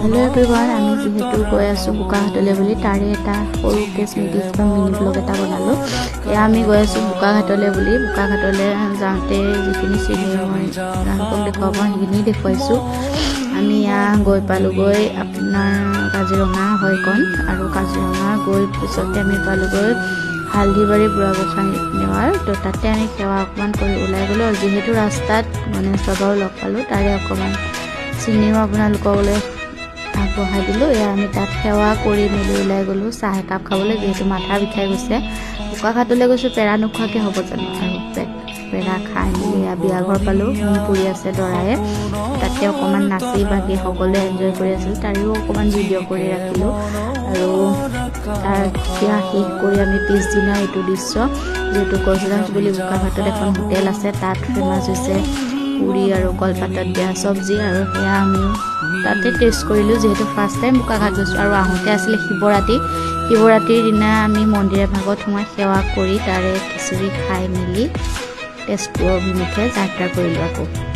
hello everyone आमी जेहेतु गई आसो बोकाघाटले बुली तारे एटा सरुके स्मृति मिनि ब्लग एटा बनालो या आमी गई आसो बोकाघाटले बुली बोकाघाटले जाते जिखिनि सिनेमा देखुवाब हिनि देखुवाइसो आमी या गई पालो गई आपनार काजिरङा हयकन आरो काजिरङा गई पिछते आमी पालो गई हाल्दिबारी बुढ़ा गोसाई नेवार तो ताते आमी सेवा अकमान करि उलाई गलो जेहेतु रास्तात गणेश बाबाओ लग पालो तारे अकमान सिनेमा आपनालोकले আগবঢ়াই দিলোঁ এয়া আমি তাত সেৱা কৰি মেলি ওলাই গ'লোঁ চাহ একাপ খাবলৈ যেহেতু মাথা বিষাই গৈছে বোকাঘাটলৈ গৈছোঁ পেৰা নোখোৱাকৈ হ'ব জানো আৰু পেৰা খাই মেলি বিয়া ঘৰ পালোঁ পুৰি আছে দৰায়ে তাতে অকণমান নাচি বাগি সকলোৱে এনজয় কৰি আছিল তাৰেও অকণমান ভিডিঅ' কৰি ৰাখিলোঁ আৰু তাৰ বিয়া শেষ কৰি আমি পিছদিনা এইটো দৃশ্য যিহেতু গজৰাজ বুলি বোকাঘাটত এখন হোটেল আছে তাত ফেমাছ হৈছে পুৰি আৰু কলপাতত দিয়া চব্জি আৰু সেয়া আমি তাতে টেষ্ট কৰিলোঁ যেহেতু ফাৰ্ষ্ট টাইম বোকাঘাট গৈছোঁ আৰু আহোঁতে আছিলে শিৱৰাত্ৰিৰ দিনা আমি মন্দিৰ ভাগত সোমাই সেৱা কৰি তাৰে খিচিৰি খাই মেলি তেজপুৰ অভিমুখে যাত্ৰা কৰিলোঁ আকৌ